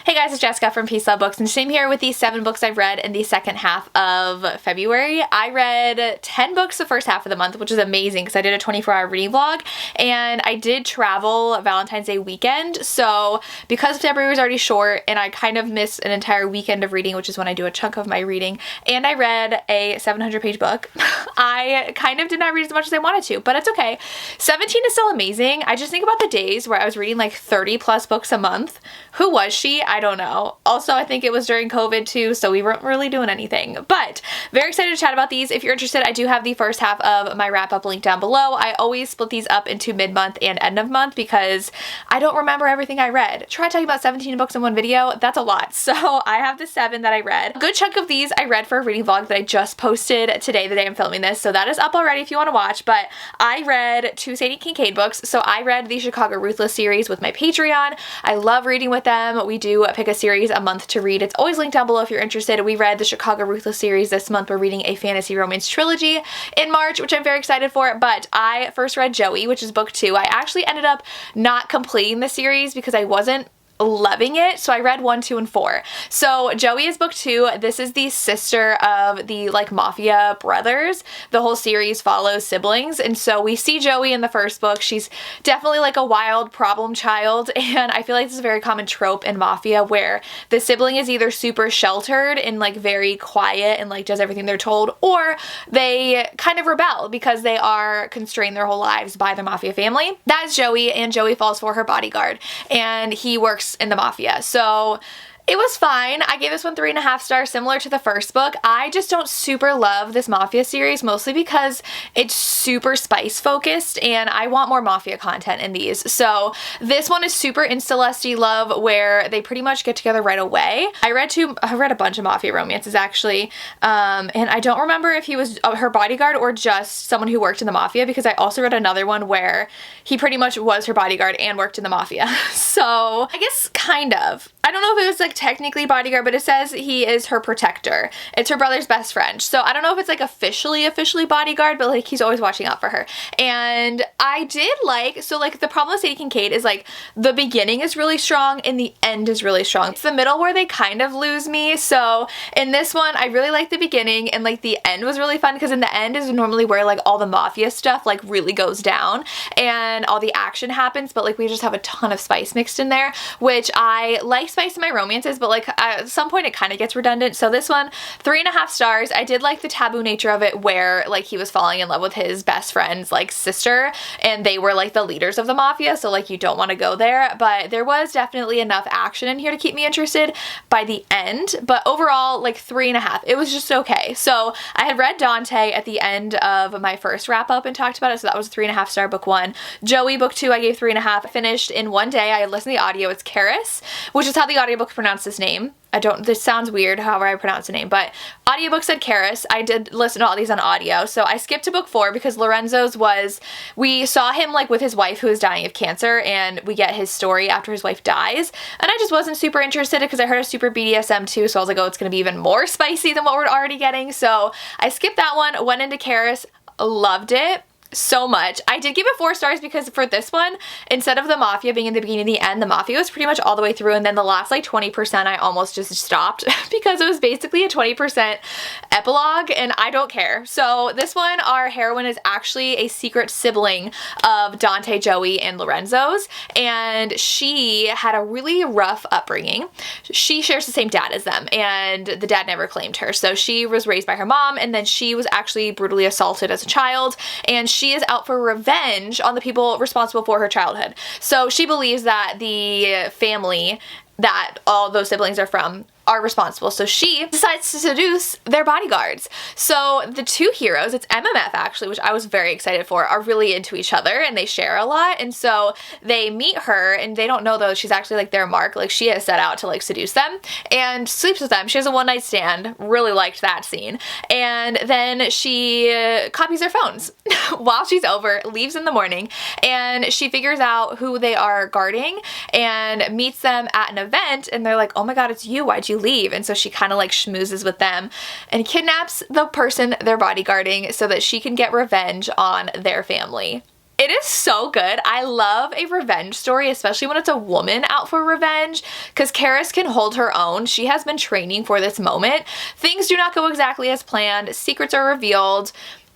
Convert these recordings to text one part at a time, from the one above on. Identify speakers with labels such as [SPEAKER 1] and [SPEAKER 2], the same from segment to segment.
[SPEAKER 1] Hey guys, it's Jessica from Peace Love Books, and today I'm here with the 7 books I've read in the second half of February. I read 10 books the first half of the month, which is amazing because I did a 24-hour reading vlog, and I did travel Valentine's Day weekend, so because February was already short and I kind of missed an entire weekend of reading, which is when I do a chunk of my reading, and I read a 700-page book, I kind of did not read as much as I wanted to, but it's okay. 17 is still amazing. I just think about the days where I was reading like 30 plus books a month. Who was she? I don't know. Also, I think it was during COVID too, so we weren't really doing anything. But very excited to chat about these. If you're interested, I do have the first half of my wrap up linked down below. I always split these up into mid-month and end of month because I don't remember everything I read. Try talking about 17 books in one video. That's a lot. So I have the 7 that I read. A good chunk of these I read for a reading vlog that I just posted today, the day I'm filming this. So that is up already if you want to watch. But I read 2 Sadie Kincaid books. So I read the Chicago Ruthless series with my Patreon. I love reading with them. We do pick a series a month to read. It's always linked down below if you're interested. We read the Chicago Ruthless series this month. We're reading a fantasy romance trilogy in March, which I'm very excited for. But I first read Joey, which is book 2. I actually ended up not completing the series because I wasn't loving it, so I read 1, 2, and 4. So Joey is book 2. This is the sister of the like mafia brothers. The whole series follows siblings, and so we see Joey in the first book. She's definitely like a wild problem child, and I feel like this is a very common trope in mafia where the sibling is either super sheltered and like very quiet and like does everything they're told, or they kind of rebel because they are constrained their whole lives by their mafia family. That is Joey, and Joey falls for her bodyguard, and he works in the mafia. So it was fine. I gave this one 3.5 stars, similar to the first book. I just don't super love this mafia series, mostly because it's super spice focused and I want more mafia content in these. So this one is super insta-lusty love where they pretty much get together right away. I read a bunch of mafia romances actually, and I don't remember if he was her bodyguard or just someone who worked in the mafia, because I also read another one where he pretty much was her bodyguard and worked in the mafia. So I guess kind of. I don't know if it was like technically bodyguard, but it says he is her protector. It's her brother's best friend. So I don't know if it's like officially bodyguard, but like he's always watching out for her. And I did like, so like the problem with Sadie Kincaid is like the beginning is really strong and the end is really strong. It's the middle where they kind of lose me. So in this one, I really like the beginning, and like the end was really fun because in the end is normally where like all the mafia stuff like really goes down and all the action happens, but like we just have a ton of spice mixed in there, which I like spice in my romances, but like at some point it kind of gets redundant. So this one, 3.5 stars. I did like the taboo nature of it where like he was falling in love with his best friend's like sister, and they were like the leaders of the mafia, so like you don't want to go there, but there was definitely enough action in here to keep me interested by the end. But overall, like 3.5. It was just okay. So I had read Dante at the end of my first wrap up and talked about it, so that was a 3.5 star book 1. Joey book 2 I gave 3.5. Finished in one day. I listened to the audio. It's Keres, which is how the audiobook pronounced his name. This sounds weird however I pronounce the name, but audiobook said Keres. I did listen to all these on audio, so I skipped to book 4 because Lorenzo's was, we saw him like with his wife who is dying of cancer, and we get his story after his wife dies, and I just wasn't super interested because I heard a super BDSM too, so I was like, oh, it's gonna be even more spicy than what we're already getting, so I skipped that one, went into Keres, loved it so much. I did give it 4 stars because for this one, instead of the mafia being in the beginning and the end, the mafia was pretty much all the way through, and then the last like 20% I almost just stopped because it was basically a 20% epilogue, and I don't care. So this one, our heroine is actually a secret sibling of Dante, Joey, and Lorenzo's, and she had a really rough upbringing. She shares the same dad as them, and the dad never claimed her. So she was raised by her mom, and then she was actually brutally assaulted as a child, and she is out for revenge on the people responsible for her childhood. So she believes that the family that all those siblings are from are responsible. So she decides to seduce their bodyguards. So the 2 heroes, it's MMF actually, which I was very excited for, are really into each other and they share a lot. And so they meet her, and they don't know though she's actually like their mark. Like she has set out to like seduce them and sleeps with them. She has a one-night stand. Really liked that scene. And then she copies their phones while she's over, leaves in the morning, and she figures out who they are guarding and meets them at an event, and they're like, oh my god, it's you, why'd you leave? And so she kind of like schmoozes with them and kidnaps the person they're bodyguarding so that she can get revenge on their family. It is so good. I love a revenge story, especially when it's a woman out for revenge, because Keres can hold her own. She has been training for this moment. Things do not go exactly as planned. Secrets are revealed.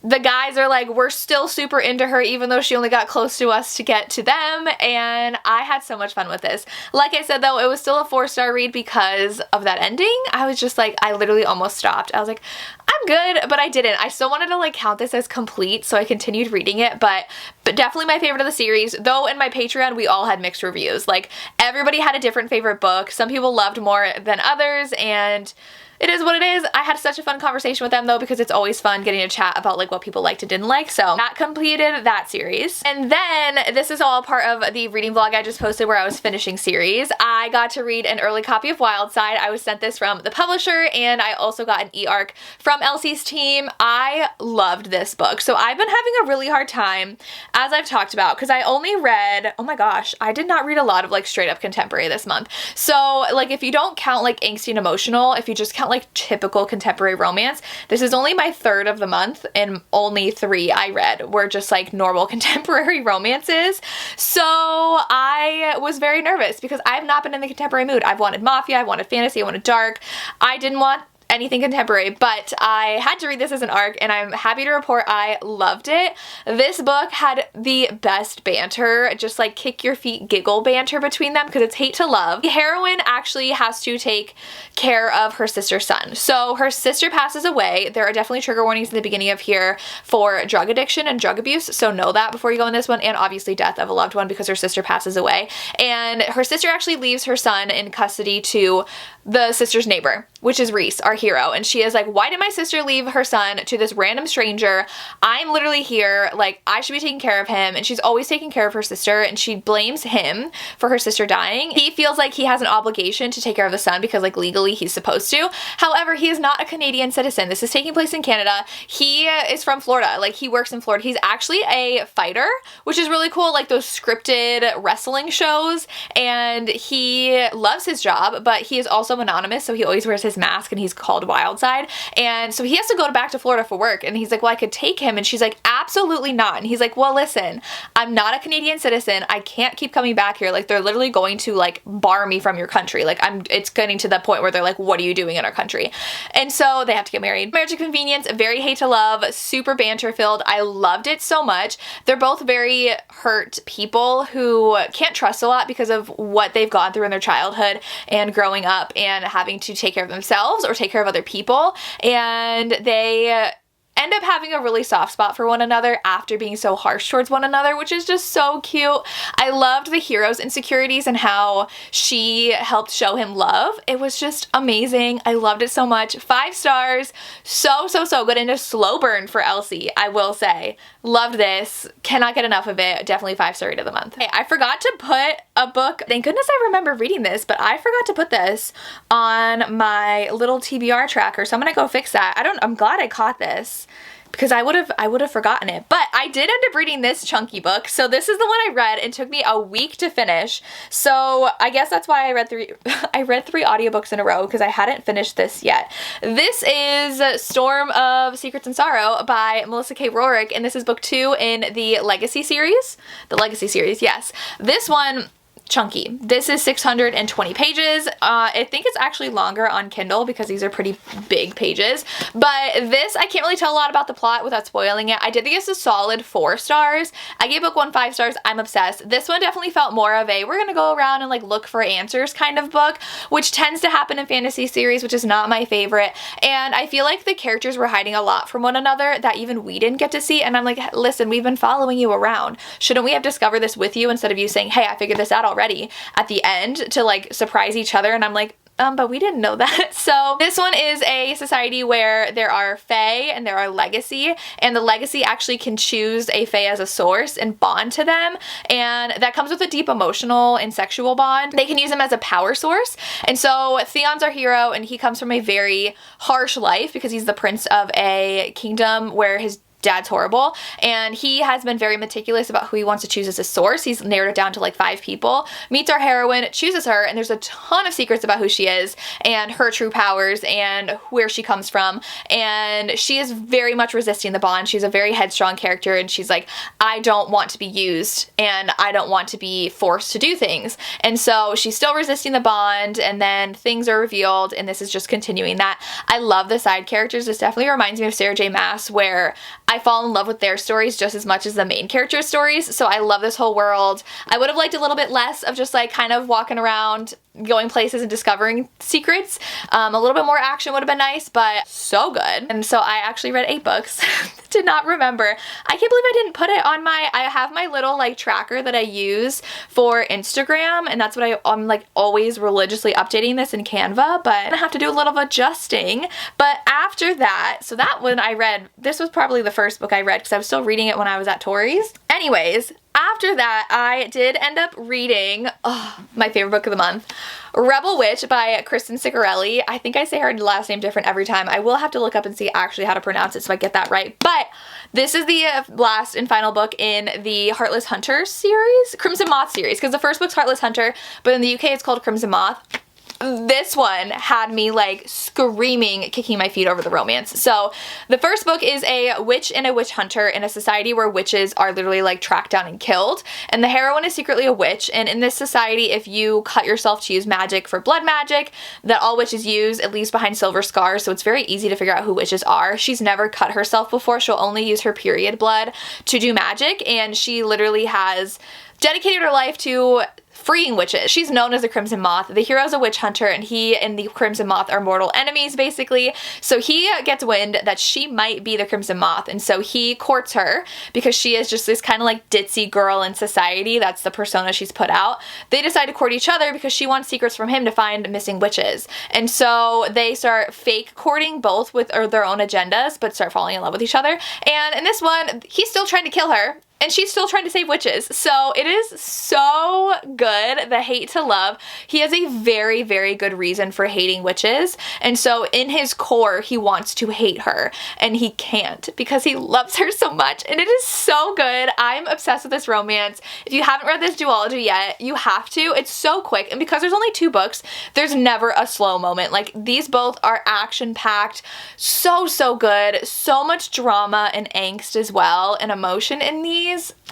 [SPEAKER 1] The guys are like, we're still super into her even though she only got close to us to get to them, and I had so much fun with this. Like I said though, it was still a 4-star read because of that ending. I was just like, I literally almost stopped. I was like, I'm good, but I didn't. I still wanted to like count this as complete, so I continued reading it, but definitely my favorite of the series. Though in my Patreon, we all had mixed reviews. Like, everybody had a different favorite book. Some people loved more than others, and it is what it is. I had such a fun conversation with them though, because it's always fun getting to chat about like what people liked and didn't like. So that completed that series. And then this is all part of the reading vlog I just posted where I was finishing series. I got to read an early copy of Wildside. I was sent this from the publisher, and I also got an e-arc from Elsie's team. I loved this book. So I've been having a really hard time, as I've talked about, because I only read, oh my gosh, I did not read a lot of like straight up contemporary this month. So like if you don't count like angsty and emotional, if you just count like typical contemporary romance, this is only my 3rd of the month, and only 3 I read were just like normal contemporary romances. So I was very nervous because I've not been in the contemporary mood. I've wanted mafia, I wanted fantasy, I wanted dark. I didn't want anything contemporary, but I had to read this as an arc, and I'm happy to report I loved it. This book had the best banter, just like kick your feet giggle banter between them, because it's hate to love. The heroine actually has to take care of her sister's son. So her sister passes away. There are definitely trigger warnings in the beginning of here for drug addiction and drug abuse, so know that before you go in this one, and obviously death of a loved one because her sister passes away. And her sister actually leaves her son in custody to the sister's neighbor, which is Reese, our hero. And she is like, why did my sister leave her son to this random stranger? I'm literally here, like, I should be taking care of him. And she's always taking care of her sister, and she blames him for her sister dying. He feels like he has an obligation to take care of the son because like legally he's supposed to. However, he is not a Canadian citizen. This is taking place in Canada. He is from Florida. Like, he works in Florida. He's actually a fighter, which is really cool, like those scripted wrestling shows. And he loves his job, but he is also anonymous, so he always wears his mask, and he's called Wildside. And so he has to go back to Florida for work, and he's like, well, I could take him. And she's like, absolutely not. And he's like, well, listen, I'm not a Canadian citizen. I can't keep coming back here. Like, they're literally going to like bar me from your country. Like, it's getting to the point where they're like, what are you doing in our country? And so they have to get married. Marriage of Convenience, very hate to love, super banter filled. I loved it so much. They're both very hurt people who can't trust a lot because of what they've gone through in their childhood and growing up and having to take care of themselves or take care of other people, and they end up having a really soft spot for one another after being so harsh towards one another, which is just so cute. I loved the hero's insecurities and how she helped show him love. It was just amazing. I loved it so much. 5 stars. So good, and a slow burn for Elsie, I will say. Loved this. Cannot get enough of it. Definitely 5-star read of the month. Hey, I forgot to put a book. Thank goodness I remember reading this, but I forgot to put this on my little TBR tracker, so I'm gonna go fix that. I'm glad I caught this, because I would have forgotten it. But I did end up reading this chunky book. So this is the one I read, and took me a week to finish. So I guess that's why I read 3 audiobooks in a row, because I hadn't finished this yet. This is Storm of Secrets and Sorrow by Melissa K. Rorick, and this is book 2 in the Legacy series. The Legacy series, yes. This one, chunky. This is 620 pages. I think it's actually longer on Kindle because these are pretty big pages, but this, I can't really tell a lot about the plot without spoiling it. I did think it's a solid 4 stars. I gave book 1 5 stars. I'm obsessed. This one definitely felt more of a, we're gonna go around and like look for answers kind of book, which tends to happen in fantasy series, which is not my favorite. And I feel like the characters were hiding a lot from one another that even we didn't get to see. And I'm like, listen, we've been following you around. Shouldn't we have discovered this with you instead of you saying, hey, I figured this out already at the end to like surprise each other? And I'm like, but we didn't know that. So this one is a society where there are Fae and there are Legacy, and the Legacy actually can choose a Fae as a source and bond to them, and that comes with a deep emotional and sexual bond. They can use them as a power source. And so Theon's our hero, and he comes from a very harsh life because he's the prince of a kingdom where his dad's horrible, and he has been very meticulous about who he wants to choose as a source. He's narrowed it down to like 5 people, meets our heroine, chooses her, and there's a ton of secrets about who she is and her true powers and where she comes from, and she is very much resisting the bond. She's a very headstrong character, and she's like, I don't want to be used, and I don't want to be forced to do things, and so she's still resisting the bond, and then things are revealed, and this is just continuing that. I love the side characters. This definitely reminds me of Sarah J. Maas, where I fall in love with their stories just as much as the main character's stories, so I love this whole world. I would have liked a little bit less of just like kind of walking around, going places and discovering secrets. A little bit more action would have been nice, but so good. And so I actually read 8 books. Did not remember. I can't believe I didn't put it on I have my little like tracker that I use for Instagram, and that's what I'm like always religiously updating this in Canva, but I have to do a little adjusting. But after that, so that one I read, this was probably the first book I read because I was still reading it when I was at Tori's. Anyways, after that, I did end up reading my favorite book of the month, Rebel Witch by Kristen Sigarelli. I think I say her last name different every time. I will have to look up and see actually how to pronounce it so I get that right. But this is the last and final book in the Heartless Hunter series, Crimson Moth series, because the first book's Heartless Hunter, but in the UK it's called Crimson Moth. This one had me like screaming, kicking my feet over the romance. So the first book is a witch and a witch hunter in a society where witches are literally like tracked down and killed, and the heroine is secretly a witch, and in this society if you cut yourself to use magic for blood magic that all witches use, it leaves behind silver scars, so it's very easy to figure out who witches are. She's never cut herself before. She'll only use her period blood to do magic, and she literally has dedicated her life to freeing witches. She's known as the Crimson Moth. The hero's a witch hunter, and he and the Crimson Moth are mortal enemies, basically. So he gets wind that she might be the Crimson Moth, and so he courts her because she is just this kind of like ditzy girl in society. That's the persona she's put out. They decide to court each other because she wants secrets from him to find missing witches. And so they start fake courting, both with their own agendas, but start falling in love with each other. And in this one, he's still trying to kill her, and she's still trying to save witches. So it is so good, the hate to love. He has a very, very good reason for hating witches. And so in his core, he wants to hate her, and he can't because he loves her so much. And it is so good. I'm obsessed with this romance. If you haven't read this duology yet, you have to. It's so quick. And because there's only 2 books, there's never a slow moment. Like, these both are action-packed. So, so good. So much drama and angst as well, and emotion in these.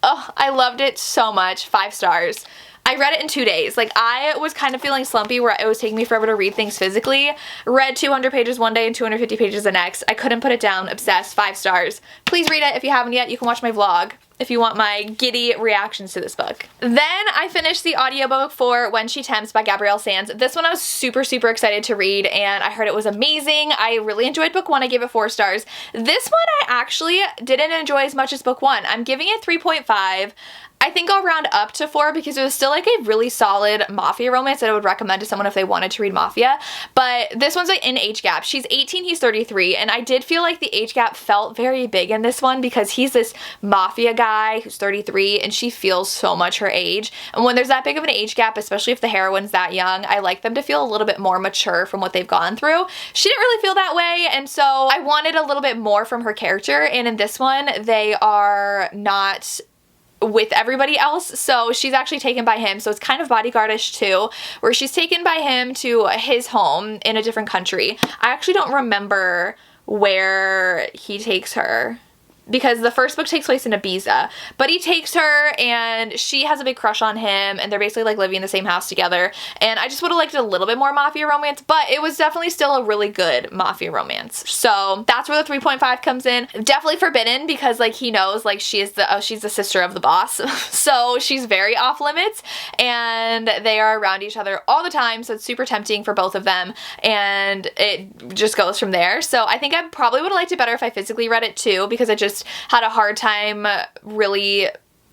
[SPEAKER 1] Oh, I loved it so much. 5 stars. I read it in 2 days. Like, I was kind of feeling slumpy where it was taking me forever to read things physically. Read 200 pages one day and 250 pages the next. I couldn't put it down. Obsessed. 5 stars. Please read it if you haven't yet. You can watch my vlog if you want my giddy reactions to this book. Then I finished the audiobook for When She Tempts by Gabrielle Sands. This one I was super, super excited to read, and I heard it was amazing. I really enjoyed book 1. I gave it 4 stars. This one I actually didn't enjoy as much as book 1. I'm giving it 3.5. I think I'll round up to 4 because it was still like a really solid mafia romance that I would recommend to someone if they wanted to read mafia. But this one's like in age gap. She's 18, he's 33, and I did feel like the age gap felt very big in this one because he's this mafia guy who's 33 and she feels so much her age. And when there's that big of an age gap, especially if the heroine's that young, I like them to feel a little bit more mature from what they've gone through. She didn't really feel that way, and so I wanted a little bit more from her character, and in this one, they are not with everybody else, so she's actually taken by him, so it's kind of bodyguardish too, where she's taken by him to his home in a different country. I actually don't remember where he takes her, because the first book takes place in Ibiza, but he takes her and she has a big crush on him, and they're basically like living in the same house together, and I just would have liked a little bit more mafia romance, but it was definitely still a really good mafia romance. So that's where the 3.5 comes in. Definitely forbidden because like he knows like she's the sister of the boss, so she's very off limits, and they are around each other all the time, so it's super tempting for both of them, and it just goes from there. So I think I probably would have liked it better if I physically read it too, because I just had a hard time really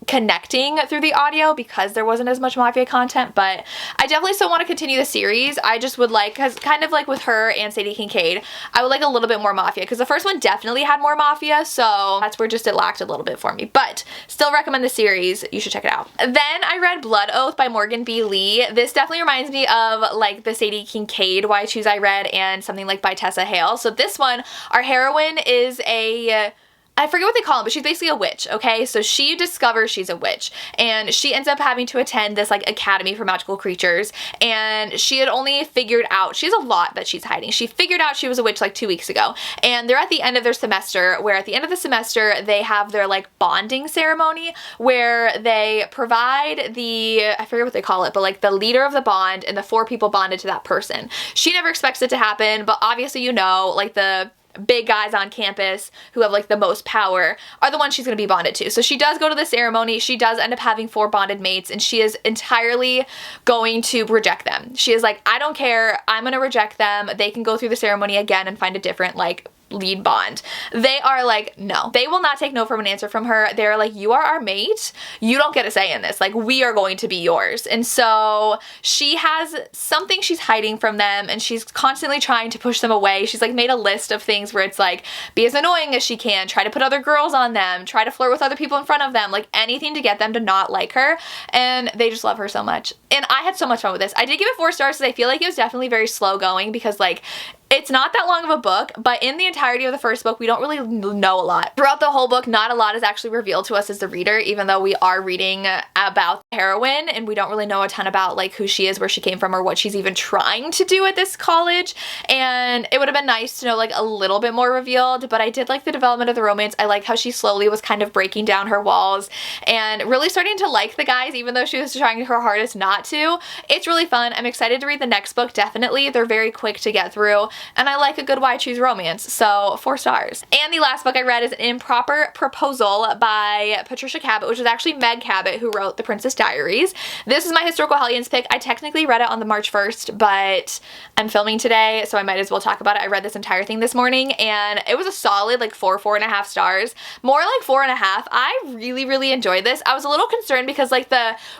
[SPEAKER 1] connecting through the audio because there wasn't as much mafia content, but I definitely still want to continue the series. I just would like, because kind of like with her and Sadie Kincaid, I would like a little bit more mafia because the first one definitely had more mafia, so that's where just it lacked a little bit for me, but still recommend the series. You should check it out. Then I read Blood Oath by Morgan B. Lee. This definitely reminds me of like the Sadie Kincaid Why Choose I read and something like by Tessa Hale. So this one, our heroine is a I forget what they call it, but she's basically a witch, okay? So she discovers she's a witch, and she ends up having to attend this like academy for magical creatures, and she had only figured out, she has a lot that she's hiding. She figured out she was a witch like 2 weeks ago, and they're at the end of their semester, where at the end of the semester, they have their like bonding ceremony, where they provide the, I forget what they call it, but like the leader of the bond and the 4 people bonded to that person. She never expects it to happen, but obviously, you know, like the big guys on campus who have like the most power are the ones she's going to be bonded to. So she does go to the ceremony. She does end up having 4 bonded mates, and she is entirely going to reject them. She is like, I don't care. I'm going to reject them. They can go through the ceremony again and find a different like lead bond. They are like, no. They will not take no from an answer from her. They're like, you are our mate. You don't get a say in this. Like, we are going to be yours. And so she has something she's hiding from them, and she's constantly trying to push them away. She's like made a list of things where it's like, be as annoying as she can, try to put other girls on them, try to flirt with other people in front of them, like anything to get them to not like her. And they just love her so much. And I had so much fun with this. I did give it 4 stars because I feel like it was definitely very slow going, because like it's not that long of a book, but in the entirety of the first book, we don't really know a lot. Throughout the whole book, not a lot is actually revealed to us as the reader, even though we are reading about the heroine, and we don't really know a ton about like who she is, where she came from, or what she's even trying to do at this college. And it would have been nice to know like a little bit more revealed, but I did like the development of the romance. I like how she slowly was kind of breaking down her walls and really starting to like the guys, even though she was trying her hardest not to. It's really fun. I'm excited to read the next book, definitely. They're very quick to get through, and I like a good why choose romance, so 4 stars. And the last book I read is An Improper Proposal by Patricia Cabot, which is actually Meg Cabot, who wrote The Princess Diaries. This is my Historical Hellions pick. I technically read it on the March 1st, but I'm filming today, so I might as well talk about it. I read this entire thing this morning, and it was a solid like 4.5 stars. More like 4.5. I really enjoyed this. I was a little concerned because like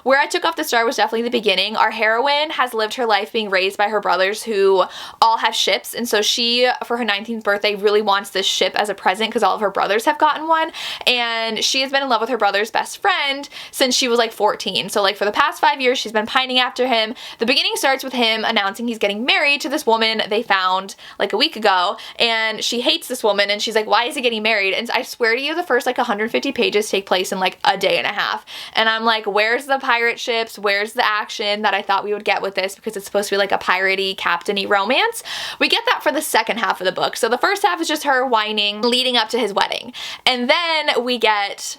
[SPEAKER 1] where I took off the star was definitely the beginning. Our heroine has lived her life being raised by her brothers, who all have ships, and so she, for her 19th birthday, really wants this ship as a present because all of her brothers have gotten one, and she has been in love with her brother's best friend since she was like 14. So like for the past 5 years, she's been pining after him. The beginning starts with him announcing he's getting married to this woman they found like a week ago, and she hates this woman, and she's like, why is he getting married? And I swear to you, the first like 150 pages take place in like a day and a half, and I'm like, where's the pirate ships? Where's the action that I thought we would get with this, because it's supposed to be like a piratey, captainy romance? We get that for the second half of the book. So the first half is just her whining leading up to his wedding, and then we get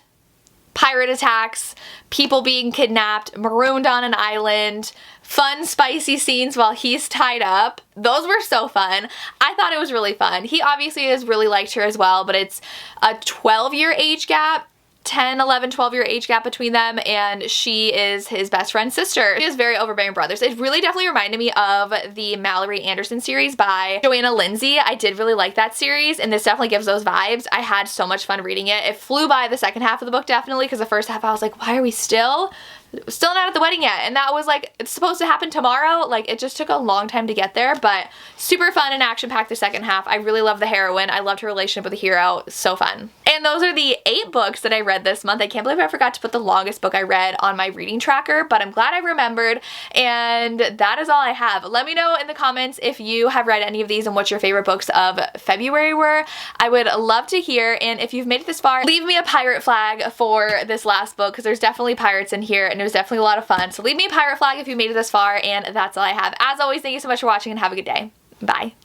[SPEAKER 1] pirate attacks, people being kidnapped, marooned on an island, fun spicy scenes while he's tied up. Those were so fun. I thought it was really fun. He obviously has really liked her as well, but it's a 12-year age gap. 10, 11, 12-year age gap between them, and she is his best friend's sister. She has very overbearing brothers. It really definitely reminded me of the Mallory Anderson series by Joanna Lindsey. I did really like that series, and this definitely gives those vibes. I had so much fun reading it. It flew by the second half of the book, definitely, because the first half I was like, why are we still not at the wedding yet? And that was like, it's supposed to happen tomorrow. Like, it just took a long time to get there, but super fun and action-packed the second half. I really love the heroine. I loved her relationship with the hero. So fun. And those are the 8 books that I read this month. I can't believe I forgot to put the longest book I read on my reading tracker, but I'm glad I remembered, and that is all I have. Let me know in the comments if you have read any of these and what your favorite books of February were. I would love to hear, and if you've made it this far, leave me a pirate flag for this last book, because there's definitely pirates in here, and it was definitely a lot of fun. So leave me a pirate flag if you made it this far, and that's all I have. As always, thank you so much for watching, and have a good day. Bye.